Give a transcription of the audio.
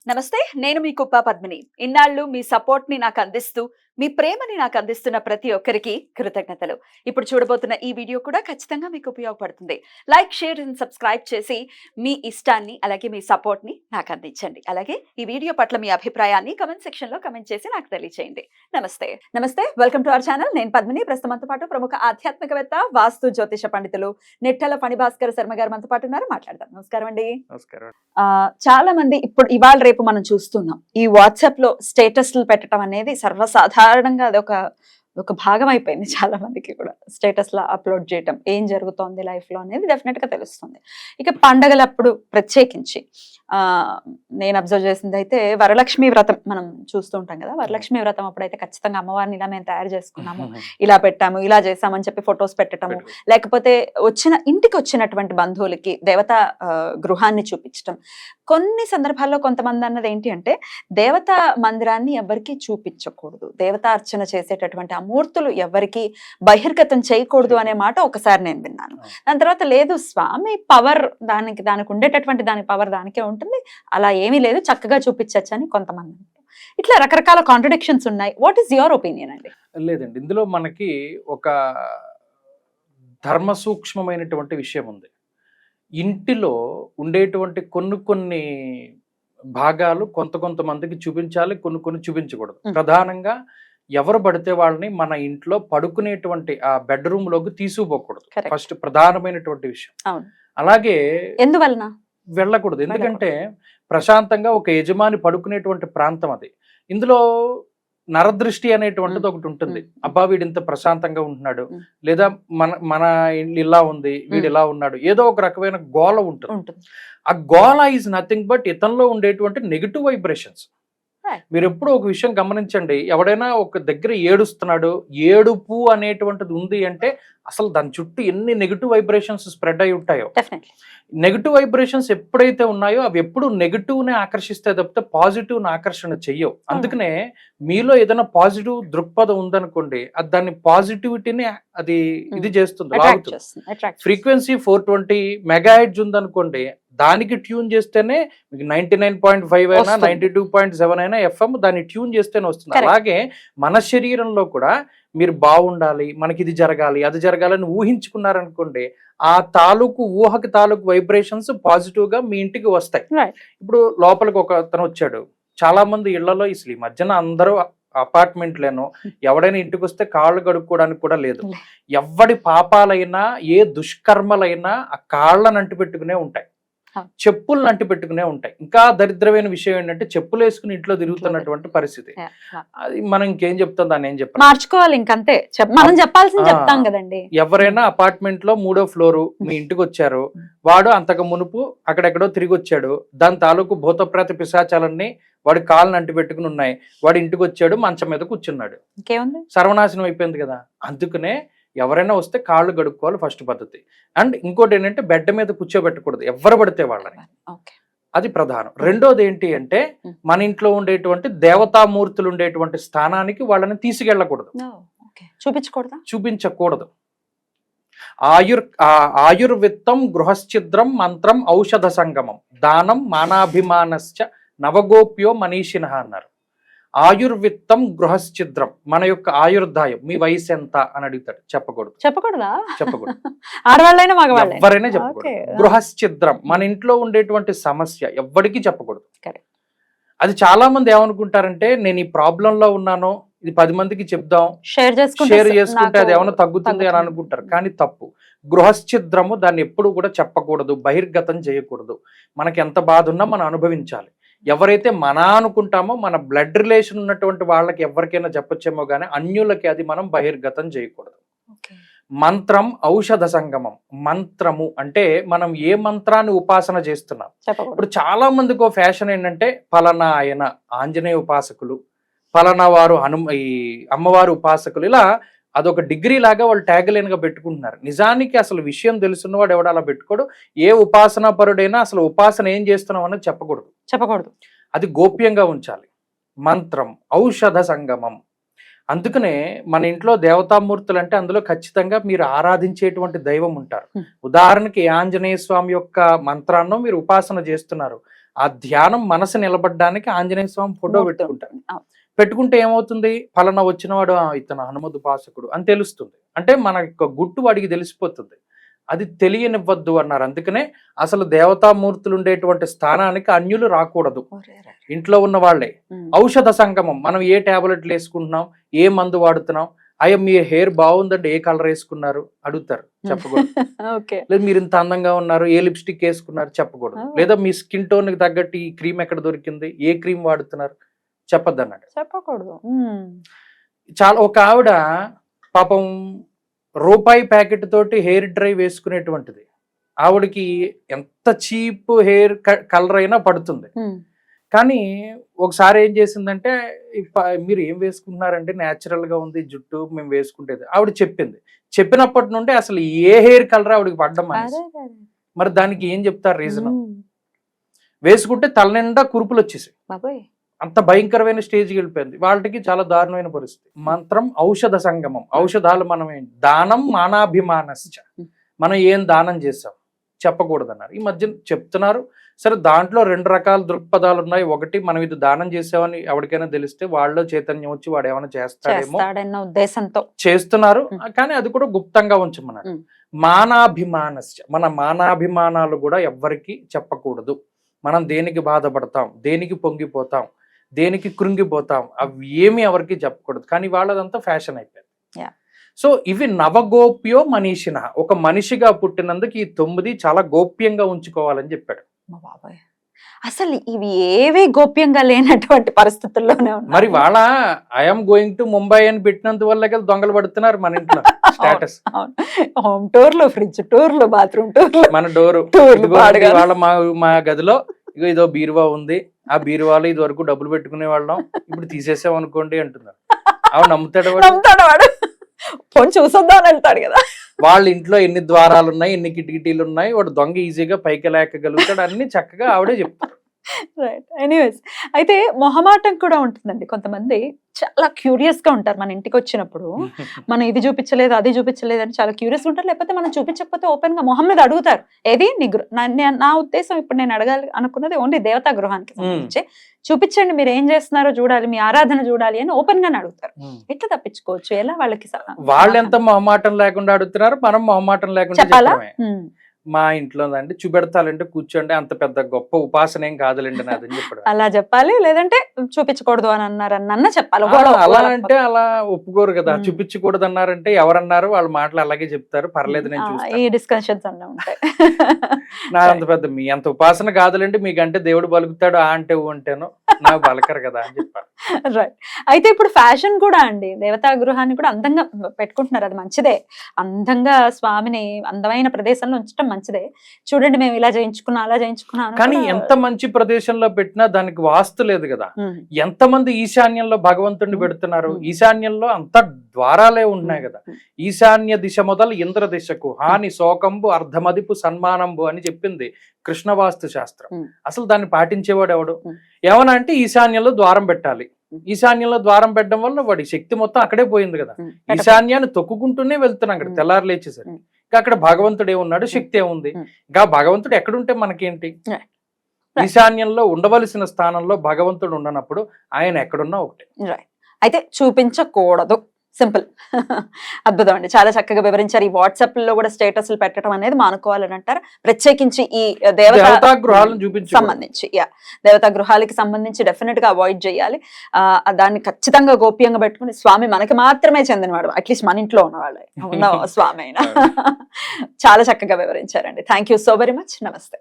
నమస్తే. నేను మీ కుప్ప పద్మిని. ఇన్నాళ్ళు మీ సపోర్ట్‌ని నాకందిస్తూ, మీ ప్రేమని నాకందిస్తున్న ప్రతి ఒక్కరికి కృతజ్ఞతలు. ఇప్పుడు చూడబోతున్న ఈ వీడియో కూడా ఖచ్చితంగా మీకు ఉపయోగపడుతుంది. లైక్, షేర్ అండ్ సబ్స్క్రైబ్ చేసి మీ ఇష్టాన్ని, అలాగే మీ సపోర్ట్‌ని నాకందించండి. అలాగే ఈ వీడియో పట్ల మీ అభిప్రాయాన్ని కామెంట్ సెక్షన్‌లో కామెంట్ చేసి నాకు తెలియజేయండి. నమస్తే. నమస్తే. Welcome to our channel. నేను పద్మిని. ప్రస్తుతం మనతో పాటు ప్రముఖ ఆధ్యాత్మికవేత్త, వాస్తు జ్యోతిష పండితులు నెట్టెల ఫణిభాస్కర్ శర్మ గారు మనతో పాటు ఉన్నారు. మాట్లాడదాం. నమస్కారం అండి. నమస్కారం. చాలా మంది ఇప్పుడు ఇవాళ రేపు మనం చూస్తున్నాం. ఈ వాట్సాప్ లో స్టేటస్లు పెట్టడం అనేది సర్వసాధారణంగా అది ఒక భాగం అయిపోయింది చాలా మందికి కూడా. స్టేటస్ లా అప్లోడ్ చేయటం, ఏం జరుగుతోంది లైఫ్ లో అనేది డెఫినెట్ గా తెలుస్తుంది. ఇక పండగలప్పుడు ప్రత్యేకించి నేను అబ్జర్వ్ చేసింది అయితే వరలక్ష్మి వ్రతం మనం చూస్తూ ఉంటాం కదా. వరలక్ష్మి వ్రతం అప్పుడైతే ఖచ్చితంగా అమ్మవారిని ఇలా మేము తయారు చేసుకున్నాము, ఇలా పెట్టాము, ఇలా చేసామని చెప్పి ఫొటోస్ పెట్టడము, లేకపోతే ఇంటికి వచ్చినటువంటి బంధువులకి దేవతా గృహాన్ని చూపించడం. కొన్ని సందర్భాల్లో కొంతమంది అన్నది ఏంటి అంటే, దేవతా మందిరాన్ని ఎవరికి చూపించకూడదు, దేవతా అర్చన చేసేటటువంటి ఆ మూర్తులు ఎవరికి బహిర్గతం చేయకూడదు అనే మాట ఒకసారి నేను విన్నాను. దాని తర్వాత లేదు, స్వామి పవర్ దానికి ఉండేటటువంటి దాని పవర్ దానికే ఉంటుంది, అలా ఏమీ లేదు, చక్కగా చూపించచ్చు అని కొంతమంది. ఇట్లా రకరకాల కాంట్రడిక్షన్స్ ఉన్నాయి. వాట్ ఈస్ యువర్ ఒపీనియన్ అండి? లేదండి, ఇందులో మనకి ఒక ధర్మ సూక్ష్మమైనటువంటి విషయం ఉంది. ఇంటిలో ఉండేటువంటి కొన్ని భాగాలు కొంతమందికి చూపించాలి, కొన్ని చూపించకూడదు. ప్రధానంగా ఎవరు పడితే వాళ్ళని మన ఇంట్లో పడుకునేటువంటి ఆ బెడ్రూమ్ లోకి తీసుకుపోకూడదు. ఫస్ట్ ప్రధానమైనటువంటి విషయం. అలాగే ఎందువలన వెళ్ళకూడదు, ఎందుకంటే ప్రశాంతంగా ఒక యజమాని పడుకునేటువంటి ప్రాంతం అది. ఇందులో నరదృష్టి అనేటువంటిది ఒకటి ఉంటుంది. అబ్బా వీడు ఇంత ప్రశాంతంగా ఉంటున్నాడు, లేదా మన ఇల్లు ఇలా ఉంది, వీడు ఇలా ఉన్నాడు, ఏదో ఒక రకమైన గోల ఉంటుంది. ఆ గోల ఈజ్ నథింగ్ బట్ ఇతనిలో ఉండేటువంటి నెగిటివ్ వైబ్రేషన్స్. మీరు ఎప్పుడు ఒక విషయం గమనించండి, ఎవడైనా ఒక దగ్గర ఏడుస్తున్నాడు, ఏడుపు అనేటువంటిది ఉంది అంటే అసలు దాని చుట్టూ ఎన్ని నెగిటివ్ వైబ్రేషన్స్ స్ప్రెడ్ అయి ఉంటాయో. నెగిటివ్ వైబ్రేషన్స్ ఎప్పుడైతే ఉన్నాయో అవి ఎప్పుడు నెగిటివ్ నే ఆకర్షిస్తే తప్పితే పాజిటివ్ ని ఆకర్షణ చెయ్యవు. అందుకనే మీలో ఏదైనా పాజిటివ్ దృక్పథం ఉందనుకోండి, అది దాన్ని పాజిటివిటీని అది ఇది చేస్తుంది, లాగుతుంది. ఫ్రీక్వెన్సీ 420 మెగాహెర్ట్జ్ ఉందనుకోండి, దానికి ట్యూన్ చేస్తేనే మీకు 99.5 అయినా 92.7 అయినా ఎఫ్ఎం దాన్ని ట్యూన్ చేస్తేనే వస్తుంది. అలాగే మన శరీరంలో కూడా మీరు బాగుండాలి, మనకి ఇది జరగాలి, అది జరగాలని ఊహించుకున్నారనుకోండి, ఆ ఊహకి తాలూకు వైబ్రేషన్స్ పాజిటివ్ గా మీ ఇంటికి వస్తాయి. ఇప్పుడు లోపలికి ఒక అతను వచ్చాడు, చాలా మంది ఇళ్లలో ఈ మధ్యన అందరూ అపార్ట్మెంట్లేనో ఎవడైనా ఇంటికి వస్తే కాళ్ళు కడుక్కోవడానికి కూడా లేదు. ఎవడి పాపాలైనా ఏ దుష్కర్మలైనా ఆ కాళ్ళని అంటి పెట్టుకునే ఉంటాయి, చెప్పులను అంటి పెట్టుకునే ఉంటాయి. ఇంకా దరిద్రమైన విషయం ఏంటంటే చెప్పులు వేసుకుని ఇంట్లో తిరుగుతున్నటువంటి పరిస్థితి. అది మనం ఇంకేం చెప్తాం, దాన్ని ఏం చెప్పాలి, మార్చుకోవాలి, ఇంకంతే మనం చెప్పాల్సింది చెప్తాం కదండి. ఎవరైనా అపార్ట్మెంట్ లో 3వ ఫ్లోరు మీ ఇంటికి వచ్చారు, వాడు అంతకు మునుపు అక్కడెక్కడో తిరిగి వచ్చాడు, దాని తాలూకు భూతప్రేత పిశాచాలన్నీ వాడి కాళ్ళని అంటి పెట్టుకుని ఉన్నాయి, వాడు ఇంటికి వచ్చాడు, మంచం మీద కూర్చున్నాడు, సర్వనాశనం అయిపోయింది కదా. అందుకనే ఎవరైనా వస్తే కాళ్ళు గడుక్కోవాలి ఫస్ట్ పద్ధతి. అండ్ ఇంకోటి ఏంటంటే బెడ్ మీద కూర్చోబెట్టకూడదు ఎవరు పడితే వాళ్ళని, అది ప్రధానం. రెండోది ఏంటి అంటే మన ఇంట్లో ఉండేటువంటి దేవతామూర్తులు ఉండేటువంటి స్థానానికి వాళ్ళని తీసుకెళ్ళకూడదు, చూపించకూడదు. ఆయుర్విత్తం గృహశ్చిద్రం మంత్రం ఔషధ సంగమం దానం మానాభిమానశ్చ నవగోప్యో మనీషినః అన్నారు. ఆయుర్విత్తం గృహశ్చిద్రం, మన యొక్క ఆయుర్దాయం, మీ వయసు ఎంత అని అడుగుతాడు, చెప్పకూడదు. చెప్పకూడదు ఆడవాళ్ళైనా ఎవరైనా చెప్పకూడదు. గృహశ్చిద్రం, మన ఇంట్లో ఉండేటువంటి సమస్య ఎవ్వడికి చెప్పకూడదు. అది చాలా మంది ఏమనుకుంటారంటే, నేను ఈ ప్రాబ్లం లో ఉన్నాను, ఇది 10 మందికి చెప్దాం, షేర్ చేసుకుంటే అది ఏమైనా తగ్గుతుంది అని అనుకుంటారు, కానీ తప్పు. గృహశ్చిద్రము, దాన్ని ఎప్పుడు కూడా చెప్పకూడదు, బహిర్గతం చేయకూడదు. మనకి ఎంత బాధ ఉన్నా మనం అనుభవించాలి. ఎవరైతే మన అనుకుంటామో, మన బ్లడ్ రిలేషన్ ఉన్నటువంటి వాళ్ళకి ఎవరికైనా చెప్పొచ్చేమో కానీ అన్యులకి అది మనం బహిర్గతం చేయకూడదు. మంత్రం ఔషధ సంగమం. మంత్రము అంటే మనం ఏ మంత్రాన్ని ఉపాసన చేస్తున్నాం. ఇప్పుడు చాలా మందికి ఫ్యాషన్ ఏంటంటే, ఫలానా ఆయన ఆంజనేయ ఉపాసకులు, ఫలానా వారు ఈ అమ్మవారు ఉపాసకులు, ఇలా అదొక డిగ్రీ లాగా వాళ్ళు ట్యాగ్లైన్ గా పెట్టుకుంటున్నారు. నిజానికి అసలు విషయం తెలుసున్నవాడు ఎవడు అలా పెట్టుకోడు. ఏ ఉపాసనా పరుడైనా అసలు ఉపాసన ఏం చేస్తున్నాం అన్నది చెప్పకూడదు, అది గోప్యంగా ఉంచాలి. మంత్రం ఔషధ సంగమం. అందుకనే మన ఇంట్లో దేవతామూర్తులు అంటే అందులో ఖచ్చితంగా మీరు ఆరాధించేటువంటి దైవం ఉంటారు. ఉదాహరణకి ఆంజనేయ స్వామి యొక్క మంత్రాన్ని మీరు ఉపాసన చేస్తున్నారు, ఆ ధ్యానం మనసు నిలబడడానికి ఆంజనేయ స్వామి ఫోటో పెట్టుకుంటారు. పెట్టుకుంటే ఏమవుతుంది, ఫలానా వచ్చినవాడు ఇతను హనుమద్ ఉపాసకుడు అని తెలుస్తుంది. అంటే మన యొక్క గుట్టు వాడికి తెలిసిపోతుంది. అది తెలియనివ్వద్దు అన్నారు. అందుకనే అసలు దేవతామూర్తులు ఉండేటువంటి స్థానానికి అన్యులు రాకూడదు, ఇంట్లో ఉన్న వాళ్ళే. ఔషధ సంగమం, మనం ఏ టాబ్లెట్లు వేసుకుంటున్నాం, ఏ మందు వాడుతున్నాం, అయ్యో మీ హెయిర్ బాగుందంటే ఏ కలర్ వేసుకున్నారు అడుగుతారు, చెప్పకూడదు. లేదా మీరు ఇంత అందంగా ఉన్నారు, ఏ లిప్స్టిక్ వేసుకున్నారు, చెప్పకూడదు. లేదా మీ స్కిన్ టోన్ కి తగ్గట్టు ఈ క్రీమ్ ఎక్కడ దొరికింది, ఏ క్రీమ్ వాడుతున్నారు, చెప్పద్దు అన్నాడు. చెప్పకూడదు. చాలా ఒక ఆవిడ పాపం రూపాయి ప్యాకెట్ తోటి హెయిర్ డ్రై వేసుకునేటువంటిది, ఆవిడకి ఎంత చీప్ హెయిర్ కలర్ అయినా పడుతుంది. కానీ ఒకసారి ఏం చేసిందంటే, మీరు ఏం వేసుకుంటున్నారంటే న్యాచురల్ గా ఉంది జుట్టు, మేము వేసుకుంటేది ఆవిడ చెప్పింది. చెప్పినప్పటి నుండి అసలు ఏ హెయిర్ కలర్ ఆవిడకి పడ్డం అనేసి. మరి దానికి ఏం చెప్తారు రీజన్? వేసుకుంటే తల నిండా కురుపులు వచ్చేసాయి, అంత భయంకరమైన స్టేజ్కి వెళ్ళిపోయింది. వాళ్ళకి చాలా దారుణమైన పరిస్థితి. మంత్రం ఔషధ సంగమం, ఔషధాలు మనం ఏంటి, దానం మానాభిమానశ్చ, మనం ఏం దానం చేసాం చెప్పకూడదు అన్నారు. ఈ మధ్య చెప్తున్నారు. సరే, దాంట్లో 2 రకాల దృక్పథాలు ఉన్నాయి. ఒకటి, మనం ఇది దానం చేసామని ఎవరికైనా తెలిస్తే వాళ్ళలో చైతన్యం వచ్చి వాడు ఏమైనా చేస్తాడేమో ఉద్దేశంతో చేస్తున్నారు, కానీ అది కూడా గుప్తంగా ఉంచమన్నారు. మానాభిమానశ్చ, మన మానాభిమానాలు కూడా ఎవ్వరికి చెప్పకూడదు. మనం దేనికి బాధపడతాం, దేనికి పొంగిపోతాం, దేనికి కృంగిపోతాం, అవి ఏమి ఎవరికి చెప్పకూడదు. కానీ వాళ్ళదంతా ఫ్యాషన్ అయిపోయింది. సో ఇవి నవగోప్యో మనీషిన, ఒక మనిషిగా పుట్టినందుకు ఈ 9 చాలా గోప్యంగా ఉంచుకోవాలని చెప్పాడు. అసలు ఇవి ఏవి గోప్యంగా లేనటువంటి పరిస్థితుల్లోనే ఉన్నాయి. మరి వాళ్ళ ఐఎమ్ గోయింగ్ టు ముంబై అని పెట్టినంత వల్ల కదా దొంగలు పడుతున్నారు మన ఇంట్లో. స్టేటస్, హోమ్ టూర్లు, ఫ్రిడ్జ్ టూర్లు, బాత్రూమ్ టూర్లు, మన డోరు వాళ్ళ మా గదిలో ఇదో బీరువా ఉంది, ఆ బీరువాలో ఇది వరకు డబ్బులు పెట్టుకునే వాళ్ళం, ఇప్పుడు తీసేసాం అనుకోండి అంటున్నారు. అవి నమ్ముతాడు వాడు, ఫోన్ చూసొద్దాం అని వెళ్తాడు కదా. వాళ్ళ ఇంట్లో ఎన్ని ద్వారాలు ఉన్నాయి, ఎన్ని కిటికీలు ఉన్నాయి, వాడు దొంగ ఈజీగా పైకి లేకగలుగుతాడు, అన్ని చక్కగా ఆవిడే చెప్తారు. రైట్. ఎనీవేస్, అయితే మొహమాటం కూడా ఉంటుందండి. కొంతమంది చాలా క్యూరియస్ గా ఉంటారు. మన ఇంటికి వచ్చినప్పుడు మనం ఇది చూపించలేదు, అది చూపించలేదు అని చాలా క్యూరియస్ గా ఉంటారు. లేకపోతే మనం చూపించకపోతే ఓపెన్ గా మొహం మీద అడుగుతారు. ఏది నా ఉద్దేశం ఇప్పుడు నేను అడగాలి అనుకున్నది ఓన్లీ దేవతా గృహానికి సంబంధించి, చూపించండి మీరు ఏం చేస్తున్నారో చూడాలి, మీ ఆరాధన చూడాలి అని ఓపెన్ గానే అడుగుతారు. ఎట్లా తప్పించుకోవచ్చు, ఎలా వాళ్ళకి? వాళ్ళు ఎంత మొహమాటం లేకుండా అడుగుతున్నారు, మనం మొహమాటం లేకుండా చెప్పాలా? మా ఇంట్లో అండి చూపెడతాలంటే కూర్చోండి, అంత పెద్ద గొప్ప ఉపాసన ఏం కాదులేండి నాదని చెప్పాడు. అలా చెప్పాలి, లేదంటే చూపించకూడదు అని అన్నారన్న చెప్పాలి. అలా అంటే అలా ఒప్పుకోరు కదా. చూపించకూడదు అన్నారంటే ఎవరన్నారు, వాళ్ళ మాటలు అలాగే చెప్తారు, పర్లేదు నేను చూస్తాను. ఈ డిస్కషన్స్ అన్నీ ఉంటాయి. నా అంత పెద్ద మీ అంత ఉపాసన కాదులేండి, మీకంటే దేవుడు బలుకుతాడు ఆ అంటే అంటేను, నాకు బలకరు కదా అని చెప్పారు. రైట్. అయితే ఇప్పుడు ఫ్యాషన్ కూడా అండి, దేవతా గృహాన్ని కూడా అందంగా పెట్టుకుంటున్నారు, అది మంచిదే. అందంగా స్వామిని అందమైన ప్రదేశంలో ఉంచడం మంచిదే. చూడండి మేము ఇలా చేయించుకున్నాం, అలా చేయించుకున్నాం. కానీ ఎంత మంచి ప్రదేశంలో పెట్టినా దానికి వాస్తు లేదు కదా. ఎంతమంది ఈశాన్యంలో భగవంతుడిని పెడుతున్నారు, ఈశాన్యంలో అంత ద్వారాలే ఉన్నాయి కదా. ఈశాన్య దిశ మొదలు ఇంద్ర దిశకు హాని శోకంబు అర్ధమదిపు సన్మానంబు అని చెప్పింది కృష్ణవాస్తు శాస్త్రం. అసలు దాన్ని పాటించేవాడు ఎవడు? ఏమన్నా అంటే ఈశాన్యంలో ద్వారం పెట్టాలి. ఈశాన్యంలో ద్వారం పెట్టడం వల్ల వాడి శక్తి మొత్తం అక్కడే పోయింది కదా. ఈశాన్యాన్ని తొక్కుకుంటూనే వెళ్తున్నాం అక్కడ తెల్లారు లేచేసరికి. ఇంకా అక్కడ భగవంతుడు ఏమున్నాడు, శక్తి ఏముంది? ఇంకా భగవంతుడు ఎక్కడుంటే మనకేంటి? ఈశాన్యంలో ఉండవలసిన స్థానంలో భగవంతుడు ఉండనప్పుడు ఆయన ఎక్కడున్నా ఒకటే. అయితే చూపించకూడదు, సింపుల్. అద్భుతం అండి, చాలా చక్కగా వివరించారు. ఈ వాట్సాప్ లో కూడా స్టేటస్లు పెట్టడం అనేది మానుకోవాలని అంటారు. ప్రత్యేకించి ఈ దేవతా గృహాలను సంబంధించి, దేవతా గృహాలకి సంబంధించి డెఫినెట్ గా అవాయిడ్ చేయాలి. దాన్ని ఖచ్చితంగా గోప్యంగా పెట్టుకుని స్వామి మనకి మాత్రమే చెందినవాడు, అట్లీస్ట్ మన ఇంట్లో ఉన్నవాళ్ళు ఉన్న స్వామి అయినా. చాలా చక్కగా వివరించారండి. Thank you so very much. నమస్తే.